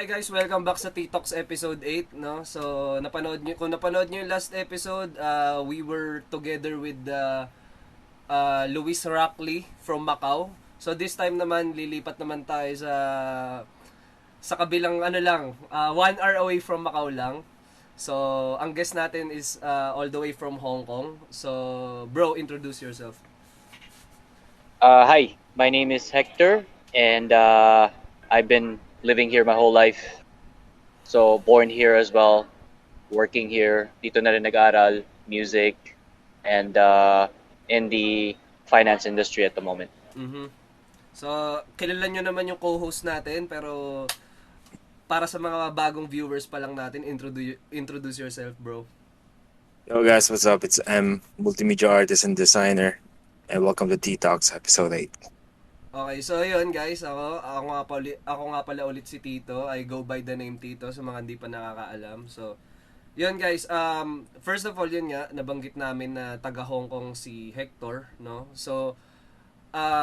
Okay guys, welcome back sa TikToks episode 8, no? So, kung napanood niyo yung last episode, we were together with Luis Rockley from Macau. So this time naman lilipat naman tayo sa kabilang ano lang, 1 hour away from Macau lang. So, ang guest natin is all the way from Hong Kong. So, bro, introduce yourself. Hi, my name is Hector, and I've been living here my whole life. So, born here as well, working here. Dito na rin nag-aral, music, and in the finance industry at the moment. Mhm. So, kilala nyo naman yung co-host natin, pero para sa mga bagong viewers pa lang natin, introduce yourself, bro. Yo guys, what's up? It's M, multimedia artist and designer, and welcome to T-Talks episode 8. Okay, so yun guys, ako nga pala ulit si Tito. I go by the name Tito sa mga hindi pa nakakaalam. So, yun guys, first of all yun nga, nabanggit namin na taga Hong Kong si Hector, no? So,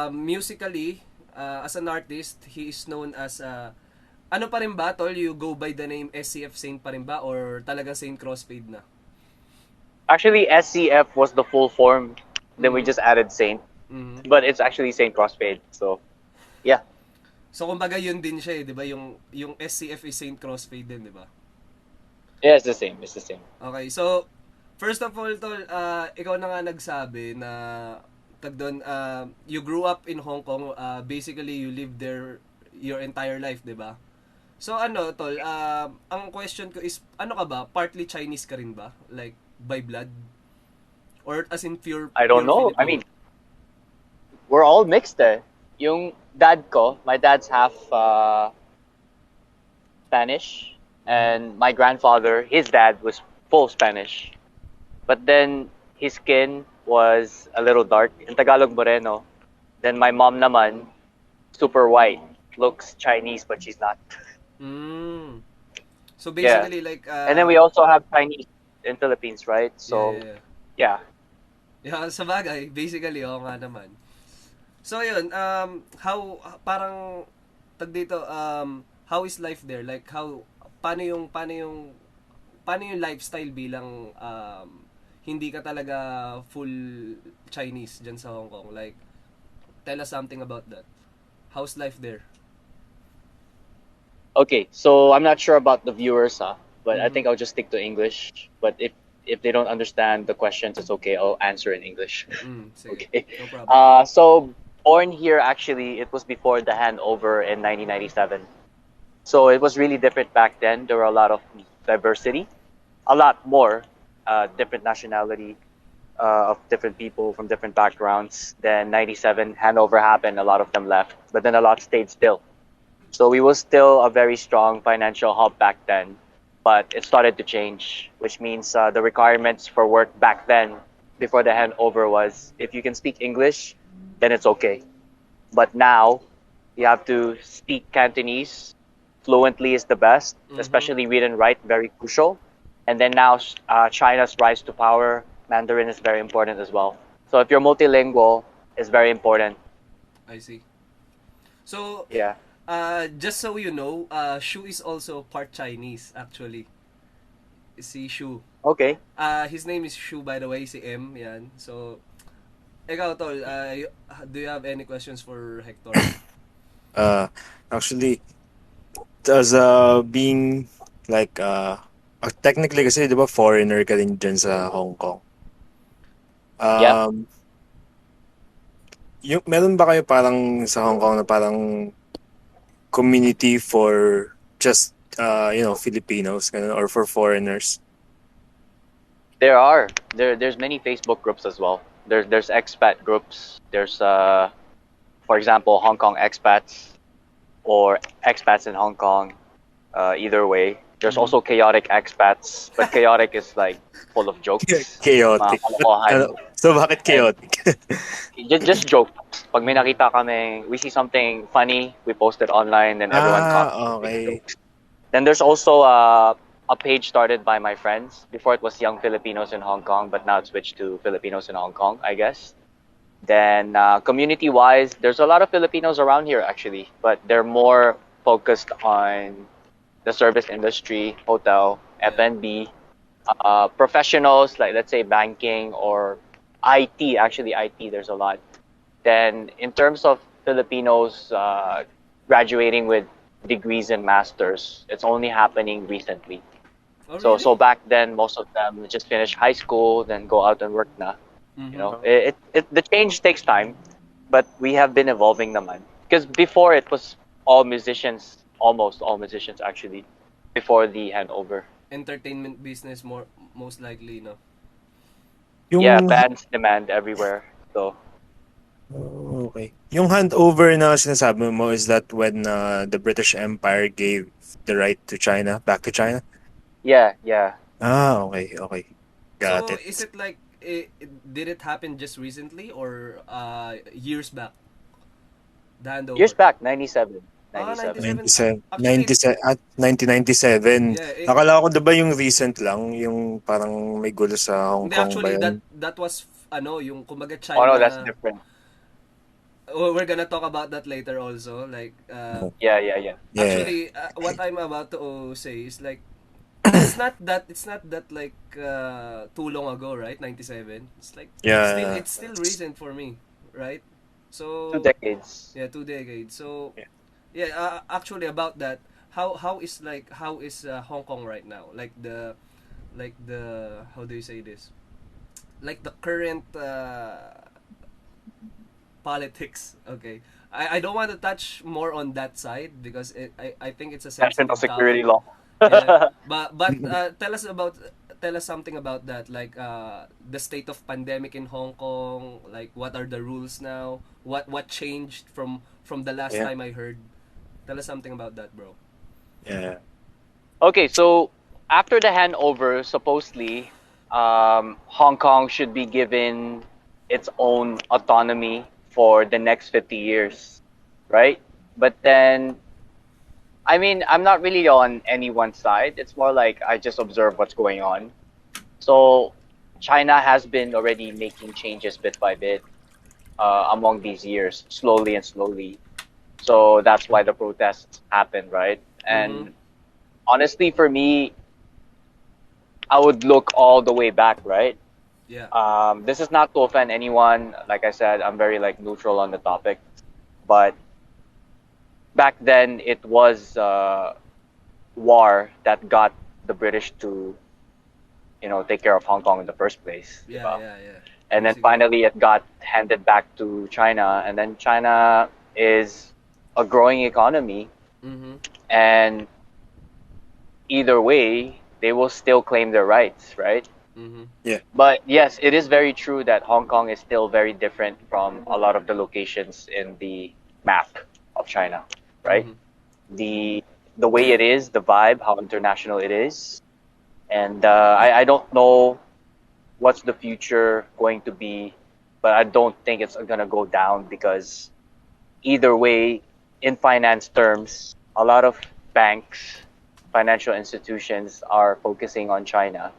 musically, as an artist, he is known as ano pa rin ba, tol? You go by the name SCF Saint pa rin ba? Or talagang Saint CrossFade na? Actually, SCF was the full form. Then we just added Saint. Mhm. But it's actually Saint CrossFade. So, yeah. So kumbaga yun din siya, 'di ba? Yung SCF is Saint CrossFade din, 'di ba? Yeah, it's the same. It's the same. Okay. So first of all, tol, ikaw na nga nagsabi na doon, you grew up in Hong Kong, basically you lived there your entire life, 'di ba? So ano, tol, ang question ko is ano ka ba? Partly Chinese ka rin ba? Like by blood? Or as in pure I don't know. Filipino? I mean, we're all mixed eh. Yung dad ko, my dad's half Spanish, and my grandfather, his dad was full Spanish. But then his skin was a little dark, in Tagalog moreno. Then my mom naman, super white, looks Chinese but she's not. Mm. So Yeah. basically like And then we also have Chinese in Philippines, right? So yeah. yeah. Yeah, sa bagay, basically, oo nga naman. So, yun, parang, dito, how is life there? Like, paano yung lifestyle bilang, hindi ka talaga full Chinese dyan sa Hong Kong? Like, tell us something about that. How's life there? Okay, so I'm not sure about the viewers, but I Mhm. think I'll just stick to English. But if they don't understand the questions, it's okay. I'll answer in English. Sige, Okay. no problem. So born here, actually, it was before the handover in 1997. So it was really different back then. There were a lot of diversity, a lot more different nationality of different people from different backgrounds. Then 97 handover happened. A lot of them left, but then a lot stayed still. So we were still a very strong financial hub back then, but it started to change, which means the requirements for work back then, before the handover, was if you can speak English, then it's okay. But now, you have to speak Cantonese fluently is the best, Mhm. especially read and write, very crucial. And then now, China's rise to power, Mandarin is very important as well. So if you're multilingual, it's very important. I see. So, Yeah. just so you know, Shu is also part Chinese, actually. Si Shu. Okay. His name is Shu, by the way, si M, yan. So, ikaw, Tol, do you have any questions for Hector? Actually, as being like technically kasi 'di ba foreigner ka din dyan sa Hong Kong. Yeah. Yung meron ba kayo parang sa Hong Kong na parang community for just Filipinos ganun, or for foreigners? There's many Facebook groups as well. There's expat groups. There's for example, Hong Kong expats or expats in Hong Kong. Either way. There's Mhm. also chaotic expats, but chaotic is like full of jokes. Chaotic. Mga kalokohan. So bakit chaotic? Just joke. Pag may nakita kami, we see something funny, we post it online, and everyone makes Okay. jokes. Then there's also a page started by my friends. Before it was Young Filipinos in Hong Kong, but now it's switched to Filipinos in Hong Kong, I guess. Then community-wise, there's a lot of Filipinos around here actually, but they're more focused on the service industry, hotel, Yeah. F&B, professionals like let's say banking or IT. Actually, IT there's a lot. Then in terms of Filipinos graduating with degrees and masters, it's only happening recently. Oh, So really? back then, most of them just finish high school, then go out and work na. You Mm-hmm. know, the change takes time, but we have been evolving naman. Because before it was all musicians, almost all musicians actually, before the handover. Entertainment business more most likely, no? Yeah, Yung bands demand everywhere. So okay. Yung handover na sinasabi mo, is that when the British Empire gave the right to China, back to China? yeah, yeah. Ah, okay, okay. Got So it. is it like did it happen just recently or years back? The Years handover. back, 97, Ah, 97. 97. 97, Actually, 97, at 1997. yeah. Akala ko 'di ba yung recent lang, yung parang may gulo sa Hong Hindi, Kong ba actually yun? that was ano yung kumaga Oh no, that's China. different. Oh, we're gonna talk about that later also. Like Yeah, yeah, yeah. Yeah. actually what I'm about to say is like it's not that like too long ago, right? 97. It's like Yeah. it's still recent for me, right? Two So decades. yeah, 2 decades. So Yeah. yeah, actually about that, how is Hong Kong right now? Like the how do you say this? Like the current politics. Okay, I don't want to touch more on that side because I think it's a National sensitive topic. security law. Yeah, but tell us something about that. Like the state of pandemic in Hong Kong. Like what are the rules now? What changed from the last Yeah. time I heard? Tell us something about that, bro. Yeah. Okay, so after the handover, supposedly, Hong Kong should be given its own autonomy for the next 50 years, right? But then, I mean, I'm not really on any one side. It's more like I just observe what's going on. So, China has been already making changes bit by bit among these years, slowly and slowly. So that's why the protests happen, right? Mm-hmm. And honestly, for me, I would look all the way back, right? Yeah. This is not to offend anyone. Like I said, I'm very like neutral on the topic. But back then, it was war that got the British to, take care of Hong Kong in the first place, Yeah. diba? Yeah. Yeah. And then Basically. finally, it got handed back to China, and then China is a growing economy, Mm-hmm. and either way, they will still claim their rights, right? Mm-hmm. Yeah. But yes, it is very true that Hong Kong is still very different from a lot of the locations in the map of China, right? Mm-hmm. The the way it is, the vibe, how international it is, and I don't know what's the future going to be, but I don't think it's gonna go down because either way, in finance terms, a lot of banks, financial institutions are focusing on China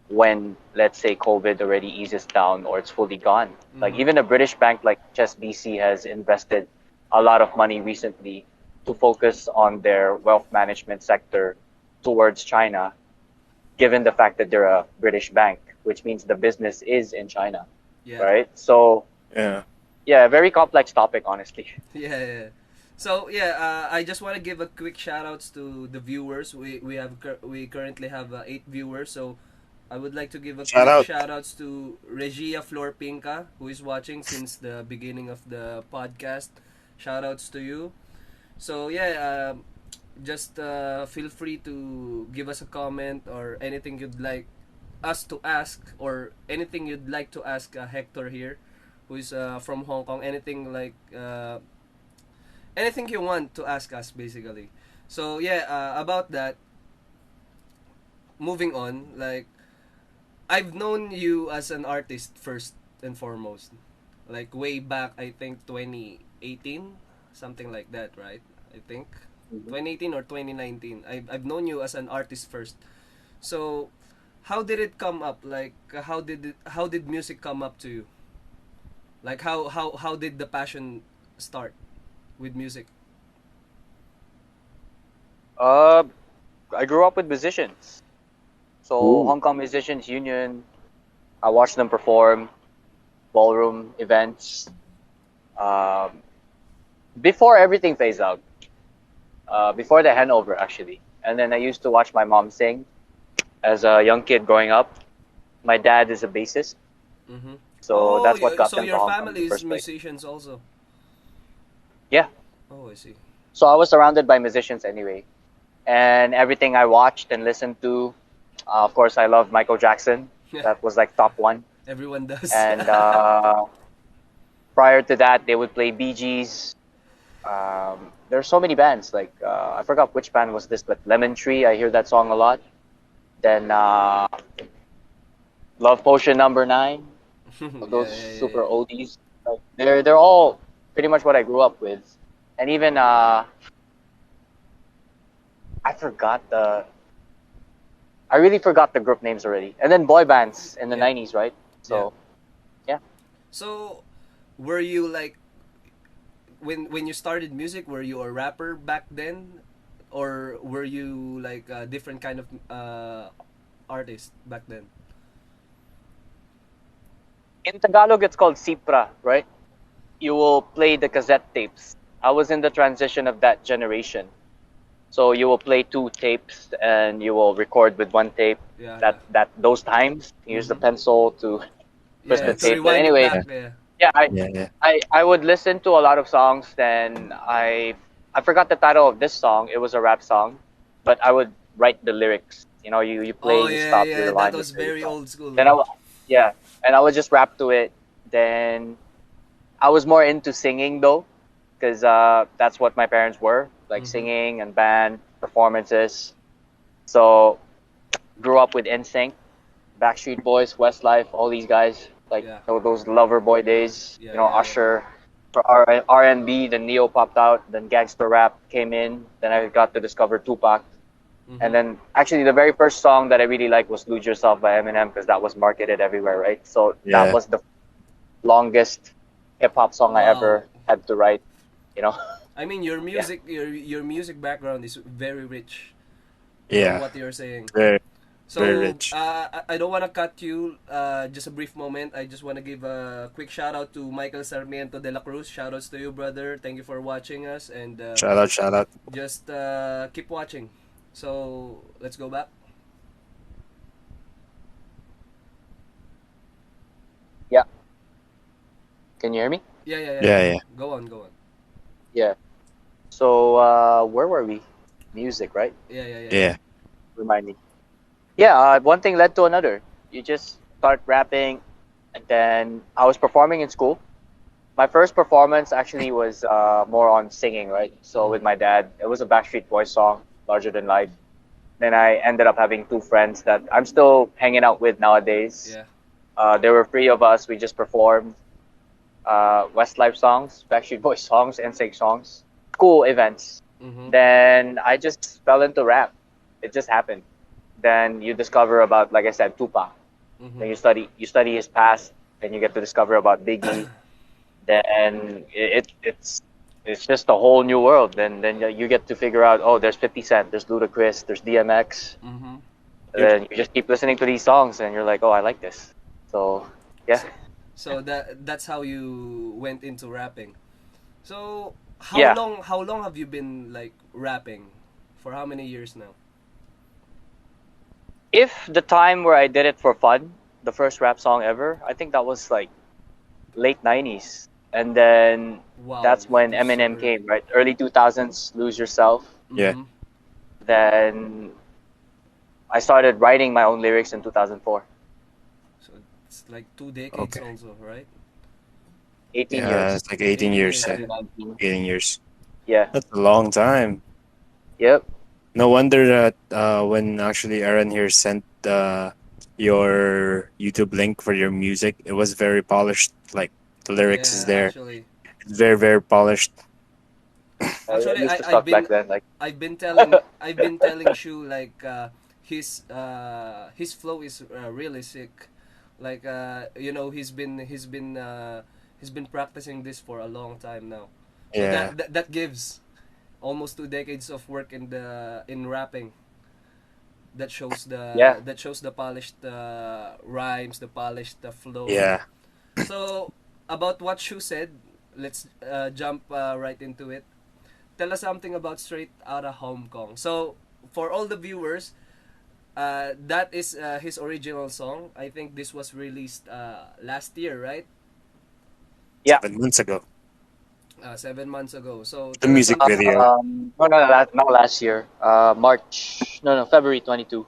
when, let's say, COVID already eases down or it's fully gone. Like Mm-hmm. even a British bank like HSBC has invested a lot of money recently to focus on their wealth management sector towards China, given the fact that they're a British bank, which means the business is in China, Yeah. right? So Yeah. yeah, very complex topic, honestly. Yeah, yeah. So yeah, I just want to give a quick shout outs to the viewers. We currently have 8 viewers. So I would like to give a Shout quick out. shout outs to Regia Flor Pinca, who is watching since the beginning of the podcast. Shout outs to you. So yeah, just feel free to give us a comment or anything you'd like us to ask or anything you'd like to ask Hector here, who is from Hong Kong. Anything you want to ask us basically. So yeah, about that, moving on, like I've known you as an artist first and foremost. Like way back I think 2018, something like that, right? I think Mhm. 2018 or 2019. I've known you as an artist first. So how did it come up? Like how did music come up to you? Like how did the passion start with music? Uh, I grew up with musicians. So Ooh. Hong Kong Musicians Union. I watched them perform ballroom events. Um, before everything phased out. Before the handover actually. And then I used to watch my mom sing as a young kid growing up. My dad is a bassist, Mm-hmm. so Oh, that's what got so them to your Hong Kong in the family is first place. musicians also. Yeah. Oh, I see. So I was surrounded by musicians anyway, and everything I watched and listened to. Of course, I love Michael Jackson. Yeah, That was like top one. everyone does. And prior to that, they would play Bee Gees. There's so many bands. Like I forgot which band was this, but Lemon Tree. I hear that song a lot. Then Love Potion Number Nine. Yeah, Those yeah, yeah, super yeah. oldies. Like, they're all pretty much what I grew up with. And even I forgot the I really forgot the group names already. And then boy bands in the Yeah, 90s, right? yeah. So, yeah. So, were you like when you started music? Were you a rapper back then, or were you like a different kind of artist back then? In Tagalog it's called Sipra, right? You will play the cassette tapes. I was in the transition of that generation. So you will play two tapes and you will record with one tape. Yeah, yeah. That those times use the Mm-hmm. pencil to Yeah, push yeah. the To Yes. tape. But rewind it anyway, back. Yeah. Yeah. yeah, Yeah. Yeah. I would listen to a lot of songs. Then I forgot the title of this song. It was a rap song, but I would write the lyrics. You play, Oh you yeah, stop, you yeah. That rewind, you was play, you very stop. old school. Then yeah, and I would just rap to it. Then I was more into singing though, because that's what my parents were like, Mm-hmm. singing and band performances. So grew up with NSYNC, Backstreet Boys, Westlife, all these guys, like Yeah. those lover boy days, Yeah, yeah, yeah. Usher, for R&B, then Neo popped out, then gangster rap came in, then I got to discover Tupac. And Mm-hmm. then actually the very first song that I really liked was Lose Yourself by Eminem because that was marketed everywhere, right? So that Yeah. was the longest hip hop song I Wow. ever had to write, you know. I mean, your Yeah. your music background is very rich from Yeah. what you're saying. Very, very So, rich. I don't want to cut you. Just a brief moment. I just want to give a quick shout out to Michael Sarmiento de la Cruz. Shout outs to you, brother. Thank you for watching us, and Shout out. Shout out. just keep watching. So, let's go back. Yeah. Can you hear me? Yeah, yeah, yeah. Yeah. Yeah. Go on, go on. Yeah. So where were we? Music, right? Yeah, yeah, yeah, yeah. Yeah. Remind me. Yeah, one thing led to another. You just start rapping, and then I was performing in school. My first performance actually was more on singing, right? So Mm-hmm. with my dad, it was a Backstreet Boys song, Larger Than Life. Then I ended up having two friends that I'm still hanging out with nowadays. Yeah. There were three of us. We just performed Westlife songs, Backstreet Boys songs, NSYNC songs, school events. Mm-hmm. Then I just fell into rap. It just happened. Then you discover about, like I said, Tupac. Mm-hmm. Then you study his past. Then you get to discover about Biggie. Then it's just a whole new world. Then you get to figure out, oh, there's 50 Cent, there's Ludacris, there's DMX. Mm-hmm. Yep. Then you just keep listening to these songs, and you're like, oh, I like this. So yeah, So, so that's how you went into rapping. So, yeah. how long have you been like rapping? For how many years now? If the time where I did it for fun, the first rap song ever, I think that was like late 90s. And then Wow, that's when that's super Eminem early. came, right? Early 2000s, Lose Yourself. Yeah. Mm-hmm. Then I started writing my own lyrics in 2004. So it's like 2 decades Okay. also, right? 18 Yeah. years. It's like 18 18 years. years, Yeah. yeah. 2019. 18 years. Yeah. That's a long time. Yep. No wonder that when actually Aaron here sent your YouTube link for your music, it was very polished. Like the lyrics is Yeah, there. actually. It's very, very polished. I Actually, used to suck back then. Like, I've been telling Shu like his flow is really sick. Like he's been practicing this for a long time now. So Yeah. that gives almost 2 decades of work in rapping. Yeah. That shows the polished rhymes, the polished flow. Yeah. So about what Shu said, let's jump right into it. Tell us something about Straight Outta Hong Kong. So for all the viewers, that is his original song. I think this was released last year, right? Yeah. 7 months ago. 7 months ago. So The tell us music something video. about. No, no, not last year. March. No, no, February 22,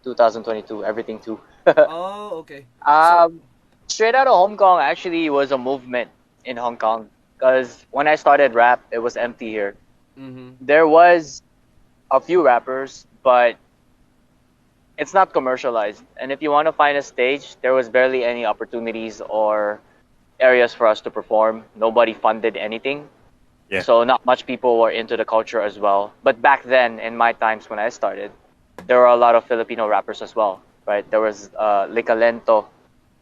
2022. Everything too. Oh, okay. So. um, Straight out of Hong Kong actually was a movement in Hong Kong because when I started rap, it was empty here. Mm-hmm. There was a few rappers, but it's not commercialized. And if you want to find a stage, there was barely any opportunities or areas for us to perform. Nobody funded anything. Yeah. So not much people were into the culture as well. But back then, in my times when I started, there were a lot of Filipino rappers as well, right? There was Licalento,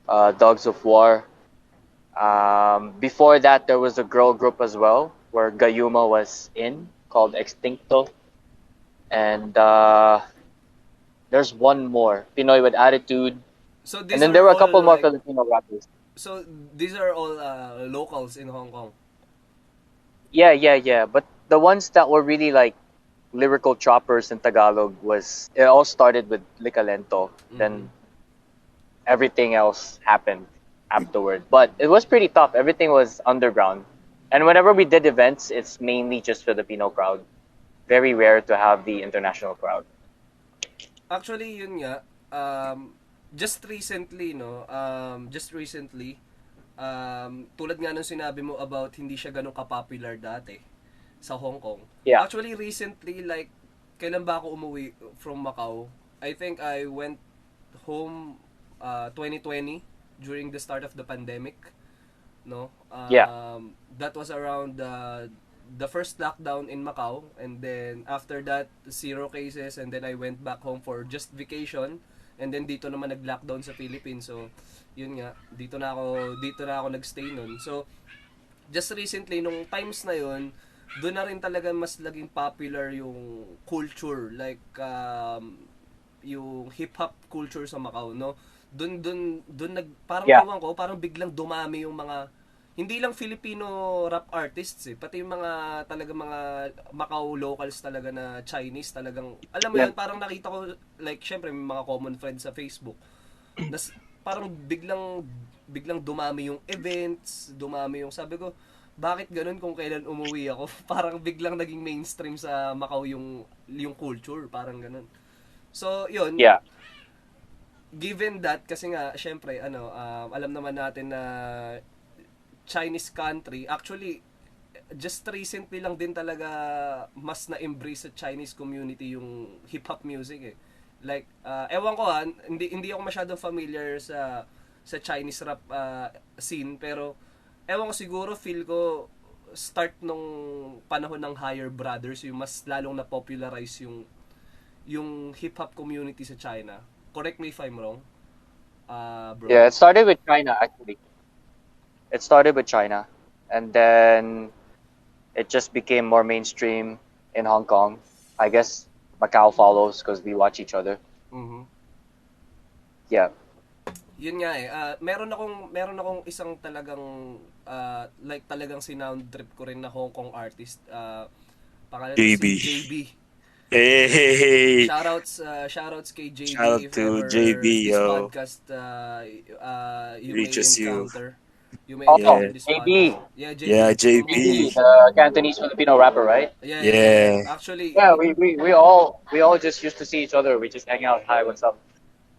Dogs of War. Before that, there was a girl group as well, where Gayuma was in, called Extincto. And there's one more, Pinoy with Attitude. So And these then there are were a all couple more like. Filipino rappers. So these are all locals in Hong Kong. Yeah, yeah, yeah. But the ones that were really like lyrical choppers in Tagalog was it all started with Licalento. Mm-hmm. Then everything else happened afterward. But it was pretty tough. Everything was underground. And whenever we did events, it's mainly just Filipino crowd. Very rare to have the international crowd. Actually, yun nga, just recently, no, tulad nga nung sinabi mo about hindi siya ganun ka-popular dati sa Hong Kong. Yeah. Actually, recently, like, kailan ba ako umuwi from Macau? I think I went home 2020 during the start of the pandemic, no? Yeah. That was around the first lockdown in Macau, and then after that, zero cases, and then I went back home for just vacation, and then dito naman nag-lockdown sa Philippines. So, yun nga, dito na ako nagstay nun. So, just recently nung times na yun, doon na rin talaga mas laging popular yung culture, like yung hip hop culture sa Macau, no? Doon nag parang Yeah. ewan ko, parang biglang dumami yung mga hindi lang Filipino rap artists pati yung mga talaga mga Macau locals talaga na Chinese talagang alam mo Yeah. yun, parang nakita ko like syempre may mga common friends sa Facebook. Parang biglang dumami yung events, dumami yung sabi ko, bakit ganun kung kailan umuwi ako? Parang biglang naging mainstream sa Macau yung culture, parang ganun. So, yun, Yeah. given that kasi nga syempre alam naman natin na Chinese country, actually just recently lang din talaga mas na-embrace sa Chinese community yung hip hop music eh. Like ewan ko hindi ako masyadong familiar sa Chinese rap scene, pero ewan ko, siguro feel ko start nung panahon ng Higher Brothers yung mas lalong na popularize yung hip hop community sa China. Correct me if I'm wrong. Bro. Yeah. It started with China actually. It started with China, and then it just became more mainstream in Hong Kong. I guess Macau follows because we watch each other. Mhm. Yeah. Yun nga meron akong isang talagang like talagang sinound trip ko rin na Hong Kong artist. Pangalan niya JB. si JB. Hey. Shoutouts kay JB Shout out if to ever JB, this yo. podcast you may Reaches you. encounter. You may Oh, encounter Yeah. this JB. podcast. Yeah, Yeah, JB from Hong Kong. JB, JB. the Cantonese Filipino rapper, right? Yeah. Yeah. Actually, Yeah, we all just used to see each other. We just hang out. Hi, what's up?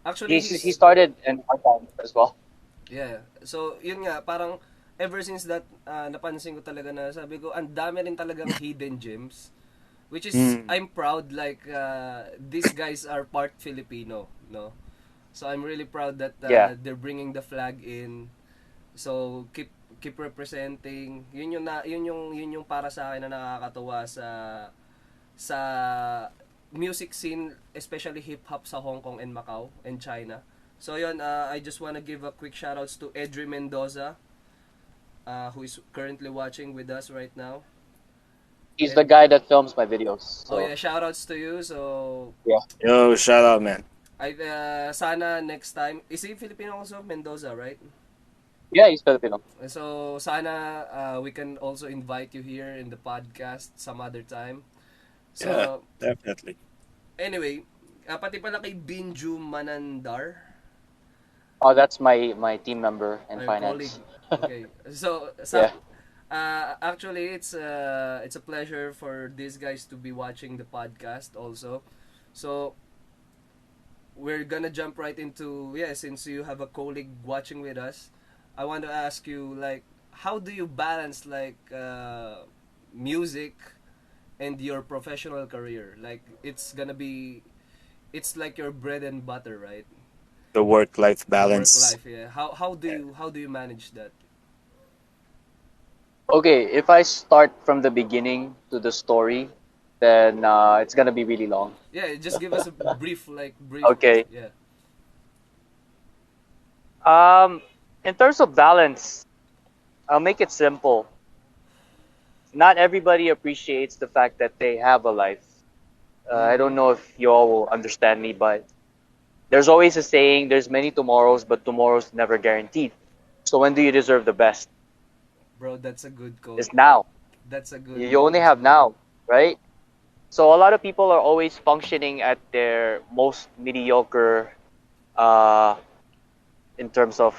actually He he's started in our time as well. yeah. So, yun nga, parang ever since that, napansin ko talaga na sabi ko, ang dami rin talagang hidden gems. Which is, Mm. I'm proud, like, these guys are part Filipino, no? So, I'm really proud that Yeah. they're bringing the flag in. So, keep representing. Yun yung para sa akin na nakakatuwa sa music scene, especially hip-hop sa Hong Kong and Macau and China. So yun, I just wanna give a quick shoutouts to Edri Mendoza, who is currently watching with us right now. He's the And guy that films my videos. oh So yeah, shout outs to you. So yeah, Yo, shout out, man. I sana next time is he Filipino also Mendoza, right? yeah, he's Filipino. So sana we can also invite you here in the podcast some other time. Yeah, So definitely. anyway, pati pala kay Binju Manandar, Oh, that's my team member in our colleague. finance. Okay. So Yeah. actually it's a pleasure for these guys to be watching the podcast also. So we're gonna jump right into, yeah, since you have a colleague watching with us, I want to ask you, like, how do you balance like music and your professional career? Like it's like your bread and butter, right? The work-life The work balance. life, yeah. How do you manage that? Okay, if I start from the beginning to the story, then it's gonna be really long. Yeah, just give us a brief, Okay. yeah. Um, in terms of balance, I'll make it simple. Not everybody appreciates the fact that they have a life. I Mm-hmm. don't know if you all will understand me, but there's always a saying, there's many tomorrows, but tomorrow's never guaranteed. So when do you deserve the best? Bro, that's a good quote. It's now. That's a good You only that's a have good quote. now, right? So a lot of people are always functioning at their most mediocre uh, in terms of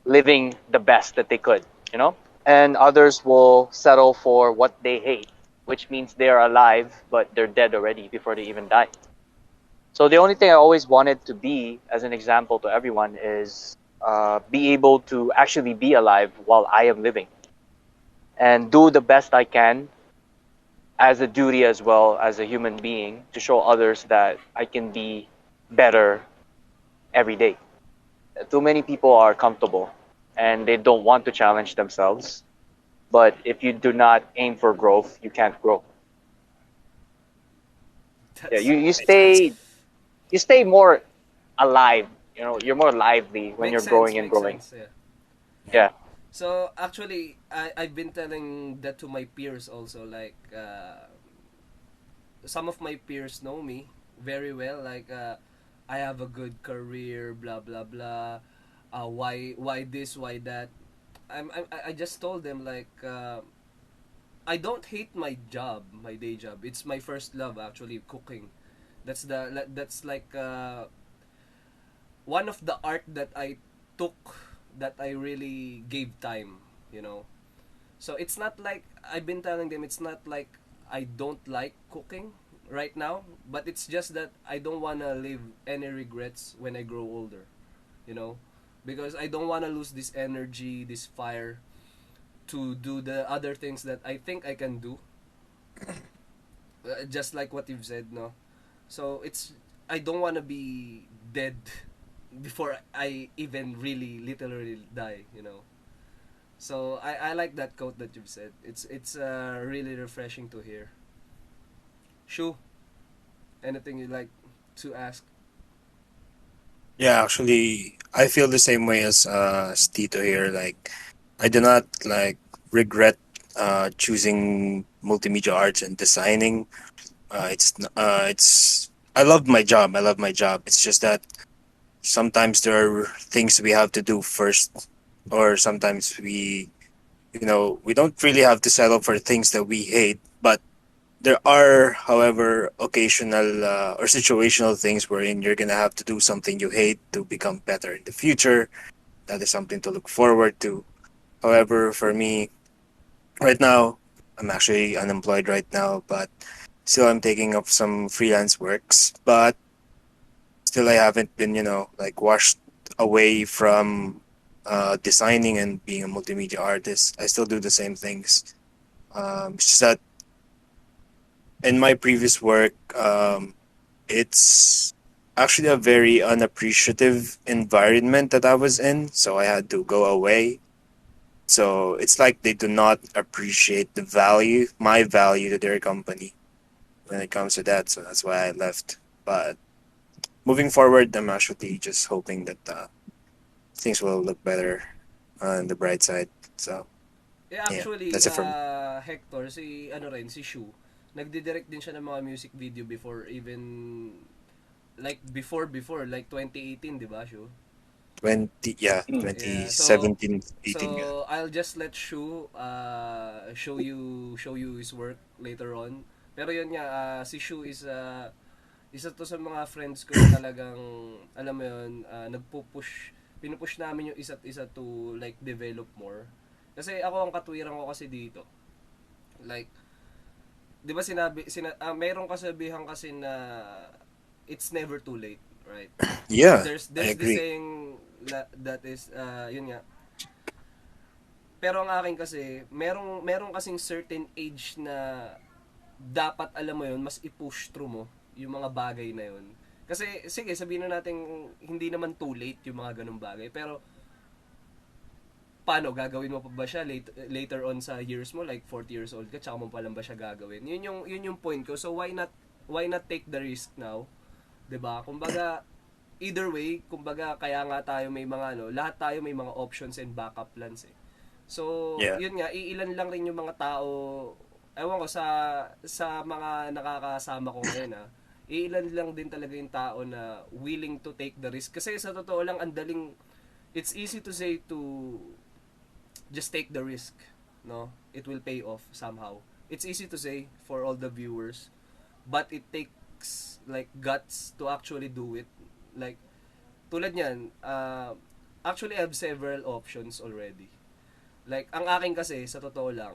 living the best that they could, you know? And others will settle for what they hate, which means they're alive, but they're dead already before they even die. So the only thing I always wanted to be, as an example to everyone, is be able to actually be alive while I am living and do the best I can as a duty as well as a human being to show others that I can be better every day. Too many people are comfortable and they don't want to challenge themselves. But if you do not aim for growth, you can't grow. Yeah, That's you Makes sense. stay more alive. You know, you're more lively when makes you're sense, growing and makes growing. sense, yeah. Yeah. So actually, I've been telling that to my peers also. Like, some of my peers know me very well. Like, I have a good career, blah blah blah. Why this, why that? I just told them like, I don't hate my job, my day job. It's my first love actually, cooking. That's like one of the art that I took, that I really gave time, you know. So it's not like, I've been telling them, it's not like I don't like cooking right now, but it's just that I don't want to leave any regrets when I grow older, you know, because I don't want to lose this energy, this fire to do the other things that I think I can do, just like what you've said, no. So it's, I don't want to be dead before I even really literally die, you know. So I like that quote that you've said. It's really refreshing to hear. Shu, anything you'd like to ask? Yeah, actually, I feel the same way as Tito here. Like, I do not like regret choosing multimedia arts and designing. It's I love my job. I love my job. It's just that sometimes there are things we have to do first, or sometimes we don't really have to settle for things that we hate. But there are, however, occasional or situational things wherein you're gonna have to do something you hate to become better in the future. That is something to look forward to. However, for me, right now, I'm actually unemployed right now, but still I'm taking up some freelance works. But still, I haven't been, like washed away from designing and being a multimedia artist. I still do the same things. It's just that in my previous work, it's actually a very unappreciative environment that I was in, so I had to go away. So it's like they do not appreciate my value to their company when it comes to that. So that's why I left. But moving forward, I'm actually just hoping that things will look better on the bright side. So Yeah, Yeah, actually, that's it for me. Hector, si Shu, nagdidirect din siya ng mga music video before even, like, like 2018, di ba, Shu? Mm. Yeah, so, 2017, 18, yeah. I'll just let Shu, show you his work later on. Pero yun nga, si Shu is, isa to sa mga friends ko na talagang, alam mo yun, pinupush namin yung isa't isa to, like, develop more. Kasi ako, ang katwiran ko kasi dito, like, 'di ba mayroong kasabihan kasi na it's never too late, right? Yeah, I There's this agree. saying that is, yun nga. Pero ang akin kasi, merong kasing certain age na dapat, alam mo yun, mas i-push through mo yung mga bagay na yun. Kasi sige, sabihin na natin hindi naman too late yung mga ganung bagay, pero paano gagawin mo pa ba siya later on sa years mo, like 40 years old ka, tsaka mo pa lang ba siya gagawin? Yun yung point ko. So why not take the risk now? 'Di ba? Kumbaga, either way, kumbaga, kaya nga tayo may mga lahat tayo may mga options and backup plans eh. So, Yeah. yun nga, iilan lang rin yung mga tao, ewan ko, sa mga nakakasama ko ngayon, iilan lang din talaga yung tao na willing to take the risk. Kasi sa totoo lang, it's easy to say to just take the risk, no? It will pay off somehow. It's easy to say for all the viewers, but it takes, like, guts to actually do it. Like, tulad niyan, actually I have several options already. Like, ang akin kasi, sa totoo lang,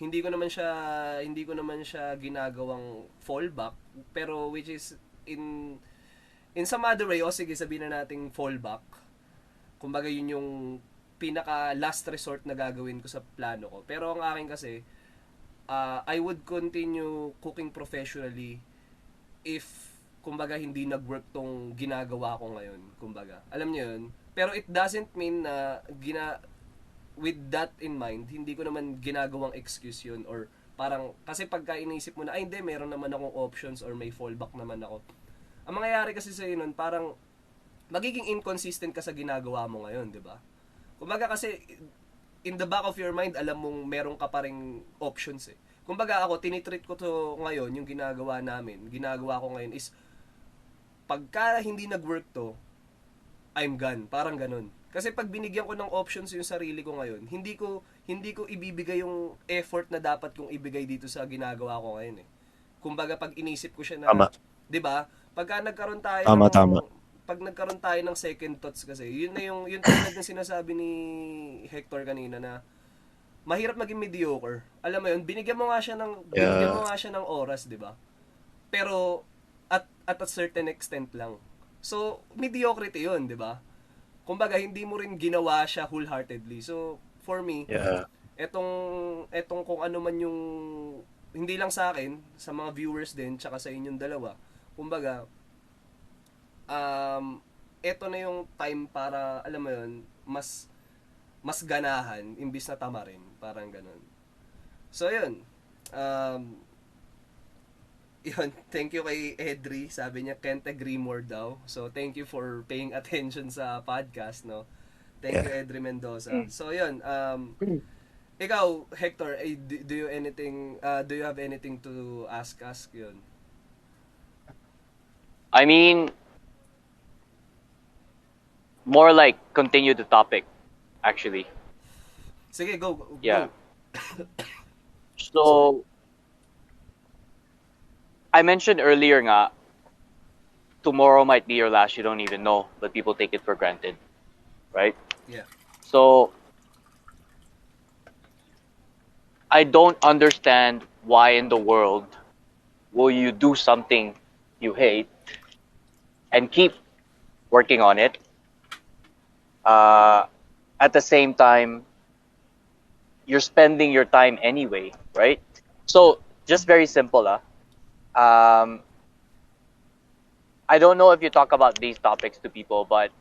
hindi ko naman siya ginagawang fallback, pero which is in some other way, o sige, sabihin na nating fallback. Kumbaga, yun yung pinaka last resort na gagawin ko sa plano ko. Pero ang akin kasi, I would continue cooking professionally if, kumbaga, hindi nag-work tong ginagawa ko ngayon. Kumbaga, alam niyo yun. Pero it doesn't mean na with that in mind, hindi ko naman ginagawang excuse yun, or parang, kasi pagka iniisip mo na, ay hindi, meron naman akong options or may fallback naman ako. Ang mangyayari kasi sa nun, parang magiging inconsistent ka sa ginagawa mo ngayon, di ba? Kumbaga kasi, in the back of your mind, alam mong meron ka pa ring options eh. Kumbaga ako, tinitreat ko to ngayon, yung ginagawa ko ngayon is, pagka hindi nag-work to, I'm gone. Parang ganun. Kasi pag binigyan ko ng options yung sarili ko ngayon, hindi ko ibibigay yung effort na dapat kong ibigay dito sa ginagawa ko ngayon eh. Kumbaga, pag inisip ko siya na, Tama. 'di ba? Tama, tama. Pag nagkaroon tayo ng second thoughts kasi, yun tulad ng sinasabi ni Hector kanina na mahirap maging mediocre. Alam mo yun, binigyan Yeah. mo nga siya ng oras, 'di ba? Pero at a certain extent lang. So, mediocrity 'yun, 'di ba? Kumbaga, hindi mo rin ginawa siya wholeheartedly. So, for me, Yeah. etong kung ano man yung, hindi lang sa akin, sa mga viewers din, tsaka sa inyong dalawa, kumbaga, eto na yung time para, alam mo yun, mas ganahan, imbis na tamarin, parang ganun. So, yun. Um, yun, thank you kay Edri. Sabi niya, can't agree more daw. So, thank you for paying attention sa podcast, no? Thank you, Yeah. Edri Mendoza. Mm. So, yun. Ikaw, Hector, do you have anything to ask yun? I mean, more like continue the topic, actually. Sige, go. Yeah. Sorry. So, I mentioned earlier nga, tomorrow might be your last, you don't even know, but people take it for granted, right? Yeah. So, I don't understand why in the world will you do something you hate and keep working on it. At the same time, you're spending your time anyway, right? Yeah. So, just very simple. I don't know if you talk about these topics to people, but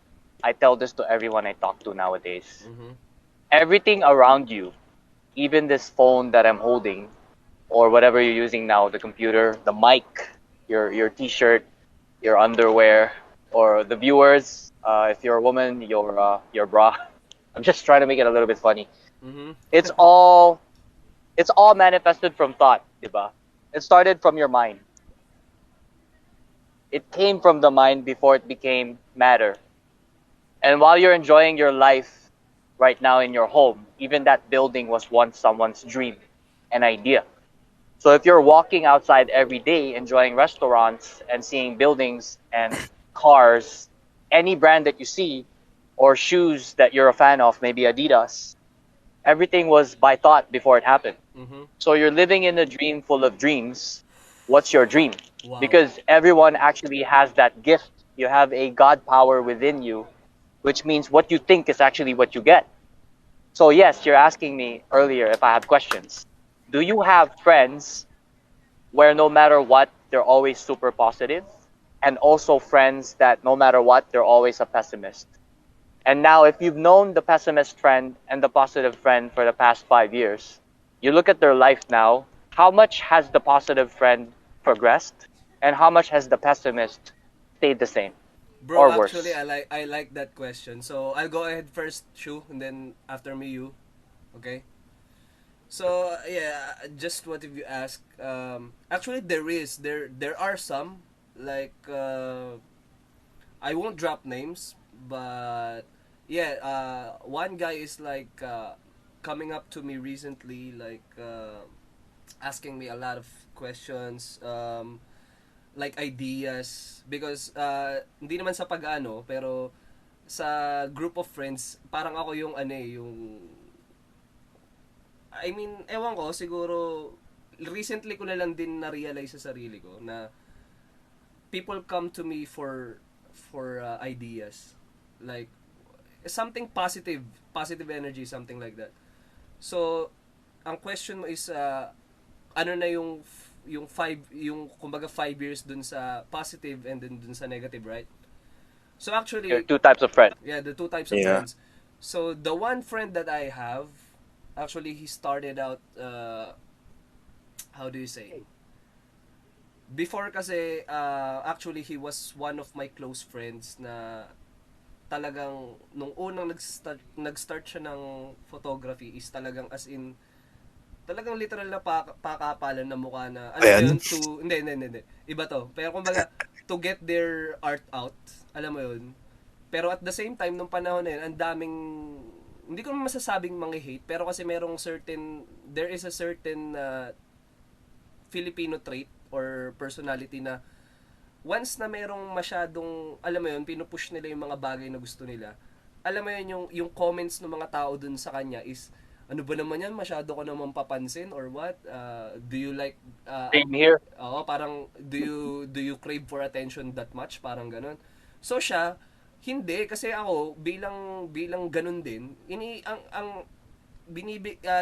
I tell this to everyone I talk to nowadays. Mm-hmm. Everything around you, even this phone that I'm holding, or whatever you're using now, the computer, the mic, your t-shirt, your underwear, or the viewers, if you're a woman, your bra. I'm just trying to make it a little bit funny. Mm-hmm. It's all manifested from thought, diba? It started from your mind. It came from the mind before it became matter. And while you're enjoying your life right now in your home, even that building was once someone's dream and idea. So if you're walking outside every day enjoying restaurants and seeing buildings and cars, any brand that you see, or shoes that you're a fan of, maybe Adidas, everything was by thought before it happened. Mm-hmm. So you're living in a dream full of dreams. What's your dream? Wow. Because everyone actually has that gift. You have a God power within you, which means what you think is actually what you get. So, yes, you're asking me earlier if I have questions. Do you have friends where no matter what, they're always super positive? And also friends that no matter what, they're always a pessimist? And now, if you've known the pessimist friend and the positive friend for the past 5 years, you look at their life now, how much has the positive friend progressed? And how much has the pessimist stayed the same Bro, or actually, worse? I like that question. So I'll go ahead first, Shu, and then after me, you. Okay. So yeah, just what if you ask? Actually, there are some like I won't drop names, but yeah, one guy is like coming up to me recently, like asking me a lot of questions, like ideas, because hindi naman sa pag-ano, pero sa group of friends, parang ako yung ano eh, yung I mean, ewan ko, siguro recently ko na lang din na-realize sa sarili ko na people come to me for ideas, like something positive, positive energy, something like that. So ang question mo is ano na yung kumbaga 5 years dun sa positive and then dun sa negative, right? So There are actually, two types of friends. yeah, the two types of Yeah. friends. So the one friend that I have, actually he started out how do you say, before kasi actually he was one of my close friends na talagang nung unang nag-start siya ng photography is talagang as in talagang literal na pakapalan na mukha na alam mo Ayan. yun, to hindi iba to, pero kumbaga to get their art out, alam mo yun. Pero at the same time nung panahon na yun ang daming, hindi ko masasabing mga hate, pero kasi merong certain, there is a certain Filipino trait or personality na once na merong masyadong, alam mo yun, pinupush nila yung mga bagay na gusto nila, alam mo yun, yung comments ng mga tao dun sa kanya is, ano ba naman yan, masyado ko naman papansin or what? Do you like, Same here. oo, parang, do you crave for attention that much? Parang ganun. So siya, hindi, kasi ako, bilang ganun din,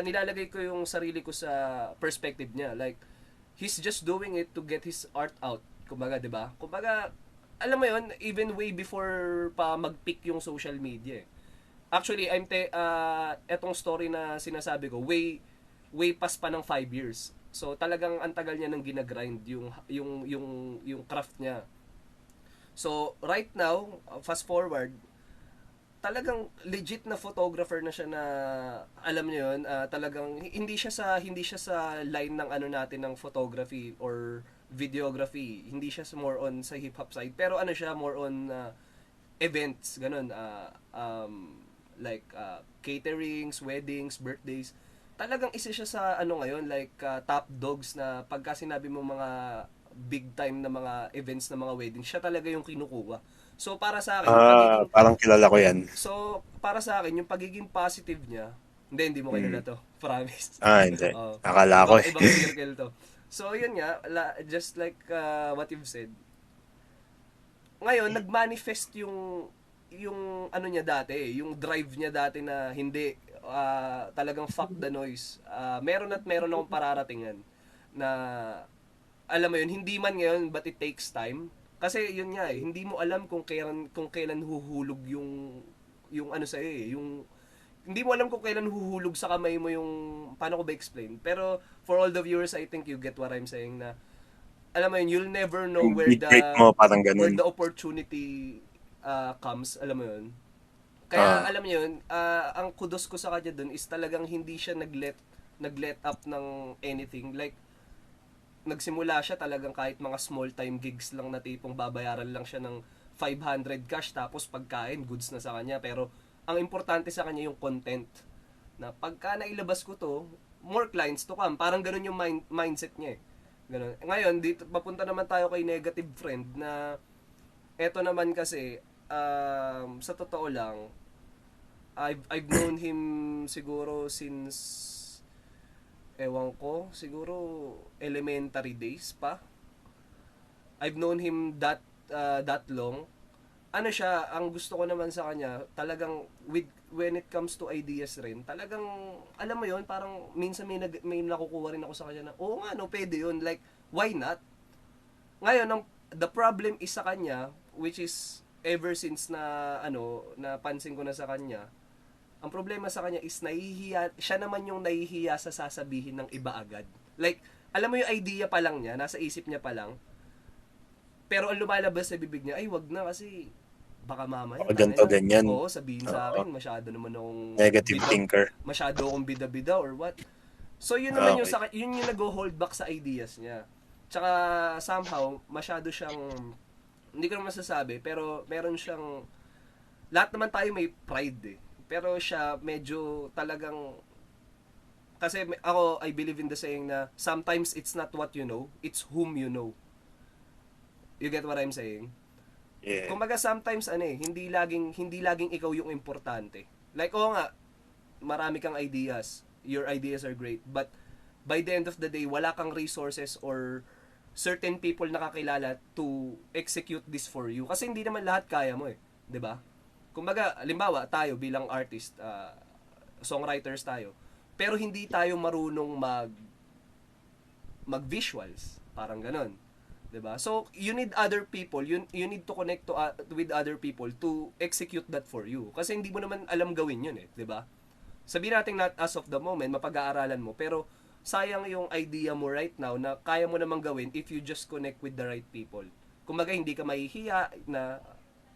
nilalagay ko yung sarili ko sa perspective niya. Like, he's just doing it to get his art out. Kumbaga, 'di ba? Kumbaga, alam mo 'yon, even way before pa mag-peak yung social media. Actually, etong story na sinasabi ko, way past pa ng 5 years. So talagang ang tagal niya nang ginagrind yung craft niya. So right now, fast forward, talagang legit na photographer na siya na alam niyo yun, talagang hindi siya sa line ng ano natin ng photography or videography, hindi siya more on sa hip hop side, pero ano siya more on events ganun, like caterings, weddings, birthdays. Talagang isa siya sa ano ngayon, like top dogs na pagka sinabi mo mga big time na mga events na mga weddings, siya talaga yung kinukuha. So para sa akin yung pagiging Parang kilala ko yan. So, para sa akin, yung pagiging positive niya, hindi mo kilala Mm. to. Promise. Hindi. Oh, Akala ko ibang eh. circle to. So, yun nga, just like what you've said, ngayon, nag-manifest yung ano niya dati, yung drive niya dati na hindi, talagang fuck the noise. Meron at meron akong pararatingan na alam mo yun, hindi man ngayon but it takes time. Kasi yun nga eh, hindi mo alam kung kailan huhulog yung ano sa yung hindi mo alam kung kailan huhulog sa kamay mo yung paano ko ba explain. Pero for all the viewers, I think you get what I'm saying na alam mo yun, you'll never know Yung beat break mo, parang where ganun. the opportunity comes, alam mo yun. Kaya alam niyo yun, ang kudos ko sa kanya dun is talagang hindi siya nag-let up ng anything. Like, nagsimula siya talagang kahit mga small time gigs lang na tipong babayaran lang siya ng 500 cash tapos pagkain, goods na sa kanya. Pero ang importante sa kanya yung content. Na pagka nailabas ko to, more clients to come. Parang ganun yung mindset niya eh. Ganun. Ngayon, dito, papunta naman tayo kay negative friend na eto naman kasi, sa totoo lang, I've known him siguro since ewan ko, siguro elementary days pa. I've known him that long. Ano siya, ang gusto ko naman sa kanya, talagang when it comes to ideas rin, talagang alam mo 'yon, parang minsan may nakukuha rin ako sa kanya na, oo nga no, pwede 'yun, like why not? Ngayon, the problem is sa kanya, which is ever since na napansin ko na sa kanya, ang problema sa kanya is nahihiya, siya naman yung nahihiya sa sasabihin ng iba agad. Like, alam mo yung idea pa lang niya, nasa isip niya pa lang, pero ang lumalabas sa bibig niya, ay wag na kasi baka mamaya, Ganito, tangina. ganyan. Oo, sabihin sa akin, masyado naman akong Negative thinker. masyado akong bida-bida or what. So yun naman yung Okay. yun yung nag-hold back sa ideas niya. Tsaka somehow masyado siyang, hindi ko naman masasabi, pero meron siyang, lahat naman tayo may pride eh. Pero siya medyo talagang, kasi ako I believe in the saying na sometimes it's not what you know, it's whom you know. You get what I'm saying? Yeah. Kumbaga sometimes hindi laging ikaw yung importante. Like oo nga, marami kang ideas. Your ideas are great, but by the end of the day, wala kang resources or certain people na kakilala to execute this for you. Kasi hindi naman lahat kaya mo eh, 'di ba? Kumbaga, halimbawa, tayo bilang artist, songwriters tayo, pero hindi tayo marunong mag-visuals, parang ganon. 'Di ba? So, you need other people, you need to connect with other people to execute that for you. Kasi hindi mo naman alam gawin 'yun eh, 'di ba? Sabihin natin not as of the moment, mapag-aaralan mo, pero sayang yung idea mo right now na kaya mo namang gawin if you just connect with the right people. Kumbaga, hindi ka mahihiya na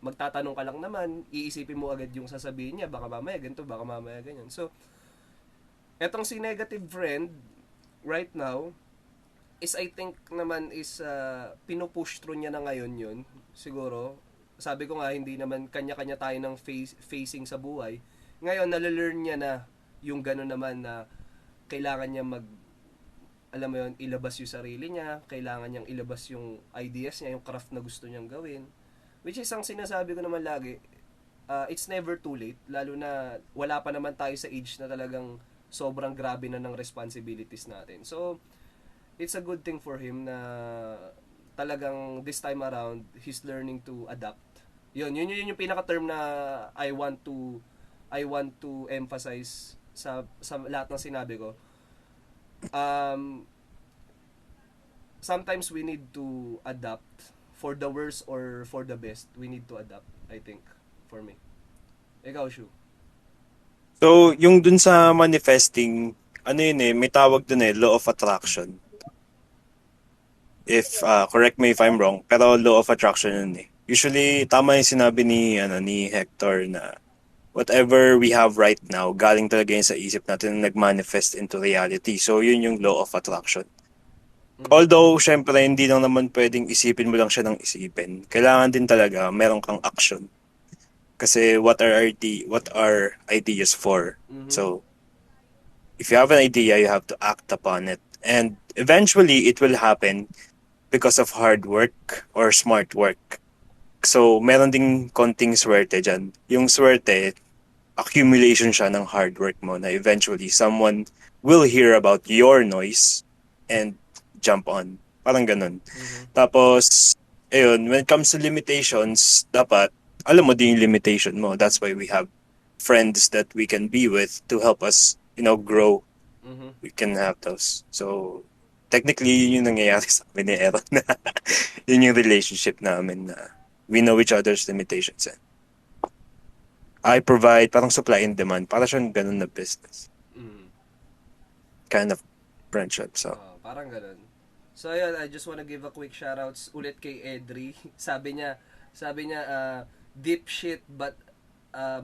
magtatanong ka lang naman, iisipin mo agad yung sasabihin niya, baka mamaya ganito, baka mamaya ganyan. So, etong si negative friend, right now, is I think naman is pinupush through niya na ngayon yun. Siguro, sabi ko nga, hindi naman kanya-kanya tayo ng facing sa buhay. Ngayon, nalalearn niya na yung gano'n naman na kailangan niya alam mo yun, ilabas yung sarili niya, kailangan niyang ilabas yung ideas niya, yung craft na gusto niyang gawin. Which is ang sinasabi ko naman lagi, it's never too late, lalo na wala pa naman tayo sa age na talagang sobrang grabe na ng responsibilities natin. So, it's a good thing for him na talagang this time around, he's learning to adapt. Yun yung pinaka-term na I want to emphasize sa lahat ng sinabi ko. Sometimes we need to adapt for the worst or for the best. We need to adapt, I think, for me. Ikaw, Shu. So, yung dun sa manifesting, ano yun eh, may tawag dun eh, law of attraction. If, correct me if I'm wrong, pero law of attraction yun eh. Usually, tama yung sinabi ni Hector na whatever we have right now, galing talaga yun sa isip natin na nag-manifest into reality. So, yun yung law of attraction. Although, syempre, hindi lang naman pwedeng isipin mo lang siya ng isipin. Kailangan din talaga meron kang action. Kasi what are ideas for? So, if you have an idea, you have to act upon it. And eventually, it will happen because of hard work or smart work. So, meron ding konting swerte dyan. Yung swerte, accumulation siya ng hard work mo na eventually someone will hear about your noise and jump on. Parang ganun. Tapos, ayun, when it comes to limitations, dapat, alam mo din yung limitation mo. That's why we have friends that we can be with to help us, grow. We can have those. So, technically, yun yung nangyayari sa amin ni Aaron. Yun yung relationship namin na we know each other's limitations. And I provide parang supply and demand. Para siyang ganun na business. Kind of friendship. So, Parang ganun. So, ayun, I just wanna give a quick shoutouts ulit kay Edri. Sabi niya, deep shit but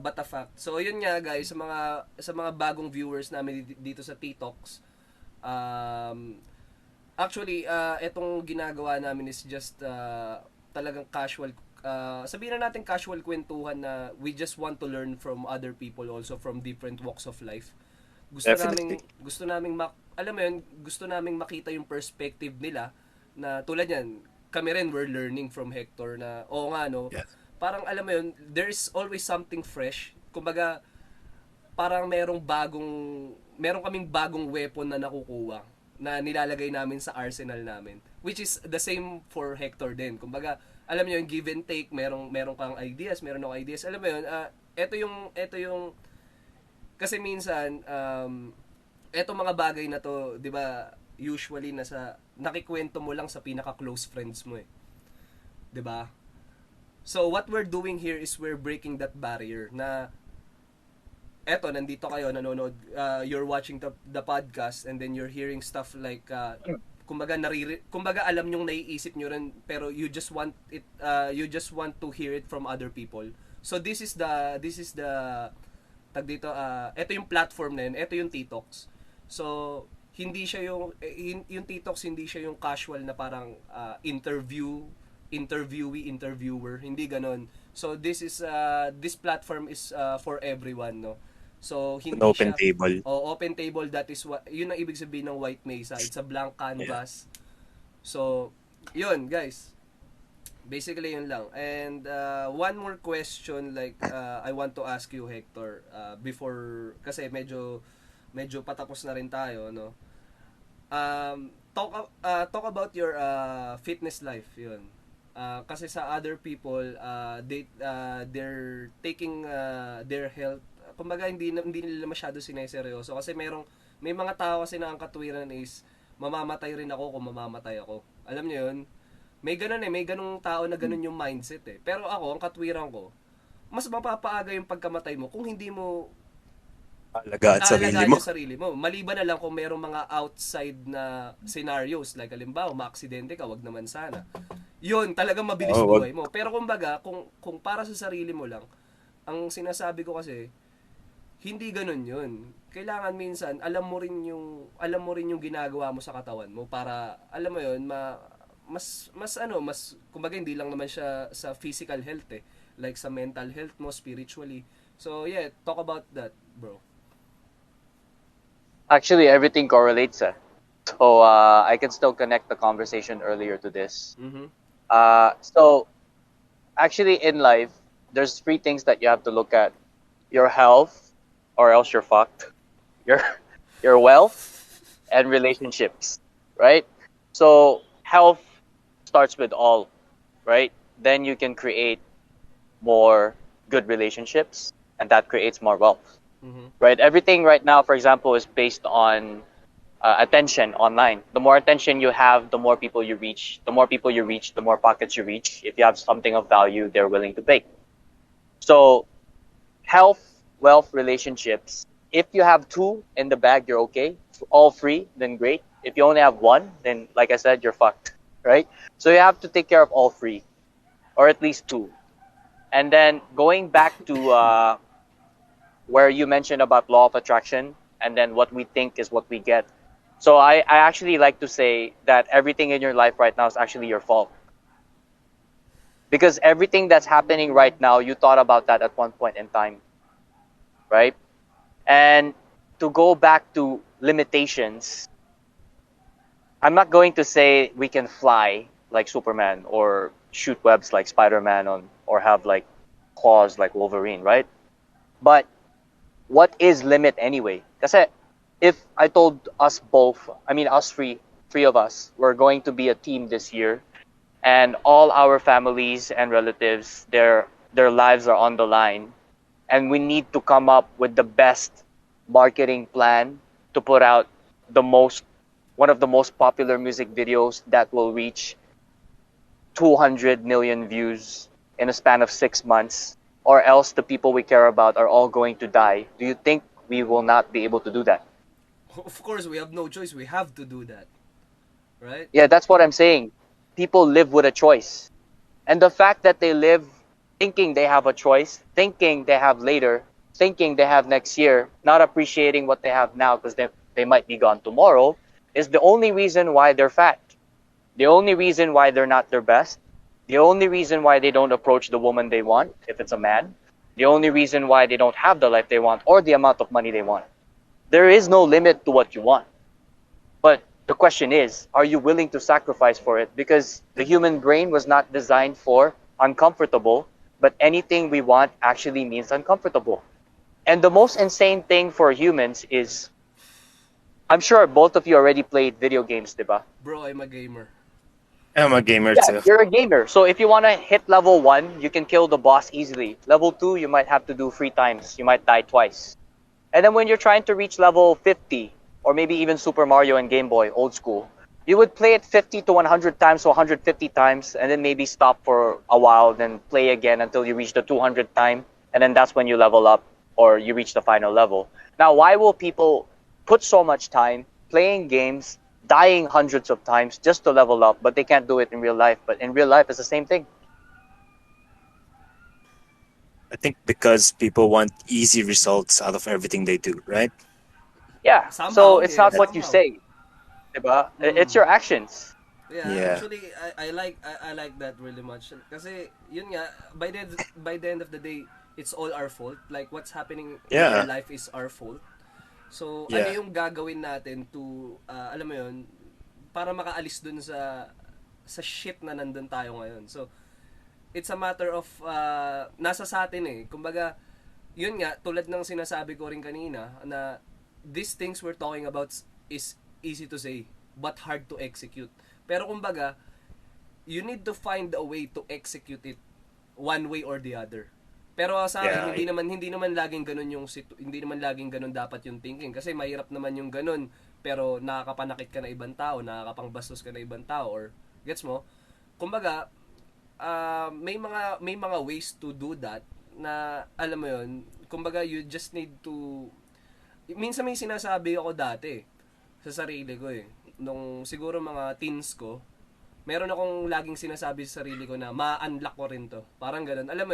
but a fact. So yun nga guys, sa mga bagong viewers namin dito sa TikToks, actually etong ginagawa namin is just talagang casual, sabihin na natin casual kwentuhan na we just want to learn from other people also from different walks of life. Definitely. Gusto naming alam mo yun, gusto naming makita yung perspective nila na tulad yan, kami rin we're learning from Hector na oo nga no. Yes. Parang alam mo yun, there's always something fresh. Kumbaga parang meron kaming bagong weapon na nakukuha na nilalagay namin sa arsenal namin, which is the same for Hector din. Kumbaga alam niyo yung give and take, meron kang ideas, meron akong ideas. Alam mo yun, ito yung kasi minsan etong mga bagay na to, 'di ba, usually nakikwento mo lang sa pinaka close friends mo 'di ba? So what we're doing here is we're breaking that barrier na eto nandito kayo nanonood, you're watching the podcast and then you're hearing stuff like kumbaga alam nyong naiisip nyo rin pero you just want to hear it from other people. So this is the tag dito, ito yung platform na yun, ito yung TikToks. So hindi siya yung TikToks, hindi siya yung casual na parang interviewer, hindi ganon. So this platform is for everyone, no. So hindi An open siya table. open table, that is what yun ang ibig sabihin ng white Meysa. It's a blank canvas. So yun guys. Basically yun lang. And one more question like I want to ask you Hector before kasi medyo patapos na rin tayo, no. Talk about your fitness life, yun. Kasi sa other people they're taking their health, kumbaga hindi nila masyado sineseryoso kasi may mga tao kasi na ang katwiran is mamamatay rin ako kung mamamatay ako. Alam niyo yun? May ganung tao na ganun yung mindset Pero ako, ang katwiran ko, mas mapapaaga yung pagkamatay mo kung hindi mo Alagaan sarili mo. yung sarili mo. Maliban na lang kung merong mga outside na scenarios, like halimbawa, maaksidente ka, wag naman sana. Yun, talagang mabilis buhay mo. Pero kumbaga, kung para sa sarili mo lang, ang sinasabi ko kasi, hindi ganun yun. Kailangan minsan, alam mo rin yung ginagawa mo sa katawan mo para, alam mo yun, mas kumbaga hindi lang naman siya sa physical health like sa mental health mo, spiritually. So yeah, talk about that, bro. Actually, everything correlates. So I can still connect the conversation earlier to this. Mm-hmm. So actually in life, there's three things that you have to look at: your health, or else you're fucked. Your wealth and relationships, right? So health starts with all, right? Then you can create more good relationships, and that creates more wealth. Mm-hmm. Right? Everything right now, for example, is based on attention online. The more attention you have, the more people you reach. The more people you reach, the more pockets you reach. If you have something of value, they're willing to pay. So, health, wealth, relationships. If you have two in the bag, you're okay. All three, then great. If you only have one, then like I said, you're fucked. Right? So you have to take care of all three, or at least two. And then going back to where you mentioned about law of attraction, and then what we think is what we get. So I actually like to say that everything in your life right now is actually your fault. Because everything that's happening right now, you thought about that at one point in time. Right? And to go back to limitations, I'm not going to say we can fly like Superman or shoot webs like Spider-Man or have like claws like Wolverine, right? But what is limit anyway? Kasi if I told us both, I mean us three of us, we're going to be a team this year, and all our families and relatives, their lives are on the line, and we need to come up with the best marketing plan to put out one of the most popular music videos that will reach 200 million views in a span of 6 months, or else the people we care about are all going to die. Do you think we will not be able to do that? Of course, we have no choice. We have to do that. Right? Yeah, that's what I'm saying. People live with a choice. And the fact that they live thinking they have a choice, thinking they have later, thinking they have next year, not appreciating what they have now because they might be gone tomorrow, is the only reason why they're fat. The only reason why they're not their best. The only reason why they don't approach the woman they want, if it's a man. The only reason why they don't have the life they want or the amount of money they want. There is no limit to what you want. But the question is, are you willing to sacrifice for it? Because the human brain was not designed for uncomfortable, but anything we want actually means uncomfortable. And the most insane thing for humans is, I'm sure both of you already played video games, diba? Bro, I'm a gamer. I'm a gamer Yeah, too. you're a gamer. So if you want to hit level 1, you can kill the boss easily. Level 2, you might have to do 3 times. You might die twice. And then when you're trying to reach level 50, or maybe even Super Mario and Game Boy, old school, you would play it 50 to 100 times, so 150 times, and then maybe stop for a while, then play again until you reach the 200th time, and then that's when you level up, or you reach the final level. Now, why will people put so much time playing games, dying hundreds of times just to level up, but they can't do it in real life? But in real life, it's the same thing. I think because people want easy results out of everything they do, right? Yeah, so Somehow, it's yeah, not what you somehow. say, diba? It's Mm. your actions. Yeah, Yeah. actually, I like that really much. Kasi, yun nga, by the end of the day, it's all our fault. Like, what's happening in our Yeah. life is our fault. So, ano Yeah. yung gagawin natin to, alam mo yun, para makaalis dun sa shit na nandun tayo ngayon. So, it's a matter of, nasa sa atin eh. Kumbaga, yun nga, tulad ng sinasabi ko rin kanina, na these things we're talking about is easy to say, but hard to execute. Pero kumbaga, you need to find a way to execute it one way or the other. Pero sa akin, Yeah. hindi naman laging ganun hindi naman laging ganun dapat yung thinking kasi mahirap naman yung ganun pero nakakapanakit ka na ibang tao, nakakapangbastos ka na ibang tao or gets mo? Kumbaga, may mga ways to do that na alam mo yun, kumbaga you just need to minsan may sinasabi ako dati sa sarili ko eh. Nung siguro mga teens ko, meron akong laging sinasabi sa sarili ko na ma-unlock ko rin to. Parang ganun. Alam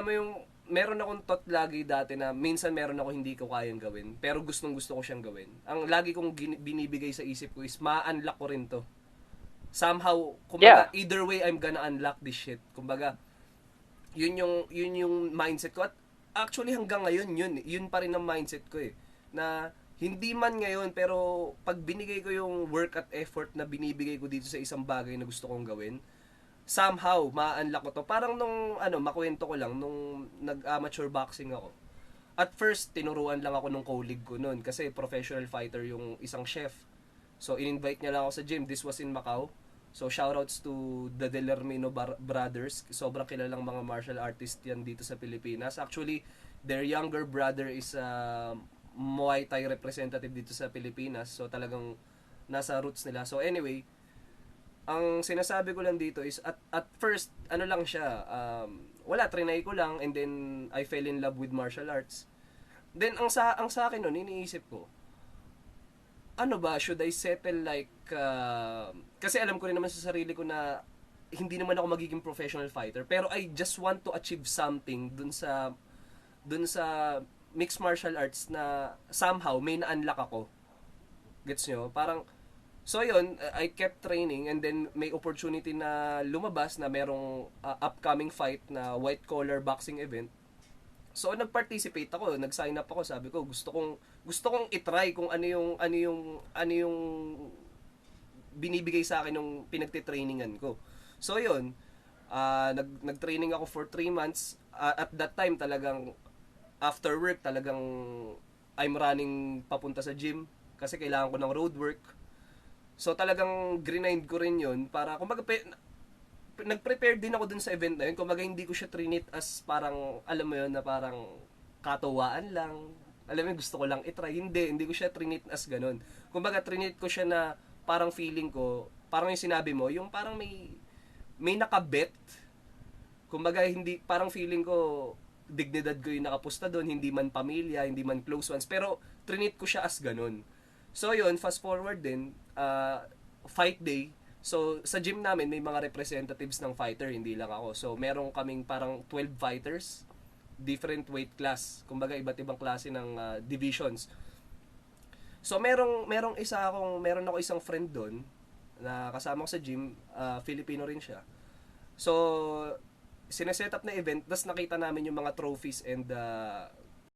mo yung, meron akong thought lagi dati na minsan meron ako hindi ko kayang gawin, pero gustong gusto ko siyang gawin. Ang lagi kong binibigay sa isip ko is ma-unlock ko rin to. Somehow, Yeah. kumbaga, either way, I'm gonna unlock this shit. Kumbaga, yun yung mindset ko. At actually, hanggang ngayon, yun pa rin ang mindset ko eh. Na, hindi man ngayon, pero pag binigay ko yung work at effort na binibigay ko dito sa isang bagay na gusto kong gawin, somehow, ma-unlock ko to. Parang makwento ko lang, nung nag-amateur boxing ako. At first, tinuruan lang ako nung colleague ko noon kasi professional fighter yung isang chef. So, in-invite niya lang ako sa gym. This was in Macau. So, shoutouts to the Delermino brothers. Sobrang kilalang mga martial artist yan dito sa Pilipinas. Actually, their younger brother is Muay Thai representative dito sa Pilipinas. So, talagang nasa roots nila. So, anyway, ang sinasabi ko lang dito is at first ano lang siya wala trinay ko lang and then I fell in love with martial arts. Then ang sa akin noon iniisip ko ano ba should I settle like kasi alam ko rin naman sa sarili ko na hindi naman ako magiging professional fighter pero I just want to achieve something dun sa mixed martial arts na somehow may na-unlock ako. Gets nyo? Parang so yun, I kept training and then may opportunity na lumabas na merong upcoming fight na white collar boxing event. So nag-participate ako, nag-sign up ako, sabi ko gusto kong i-try kung ano yung binibigay sa akin ng pinagte-trainingan ko. So yun, nag-training ako for 3 months. At that time talagang after work talagang I'm running papunta sa gym kasi kailangan ko ng road work. So talagang grind ko rin yun para kumbaga nag-prepare din ako dun sa event na yun. Kumbaga hindi ko siya trinit as parang alam mo yun na parang katawaan lang. Alam mo gusto ko lang i-try. Hindi ko siya trinit as ganun. Kumbaga trinit ko siya na parang feeling ko, parang yung sinabi mo, yung parang may nakabet. Kumbaga hindi parang feeling ko dignidad ko yung nakapusta doon, hindi man pamilya, hindi man close ones, pero trinit ko siya as ganun. So yun, fast forward din, fight day, So, sa gym namin, may mga representatives ng fighter, hindi lang ako. So, meron kaming parang 12 fighters, different weight class. Kumbaga, iba't ibang klase ng divisions. So, meron ako isang friend doon na kasama ko sa gym, Filipino rin siya. So, sineset up na event, tapos nakita namin yung mga trophies and